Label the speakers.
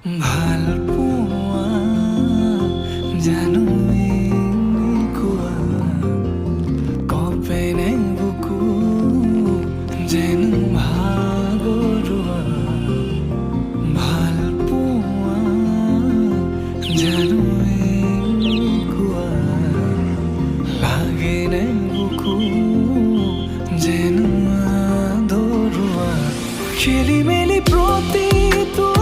Speaker 1: ভালপোৱা জানো এনেকুৱা কপেনে বুকু যেন ভাগৰুৱা ভালপোৱা জানো এনেকুৱা লাগেনে বুকু যেন আদৰুৱা খেলি মেলি প্ৰতিটো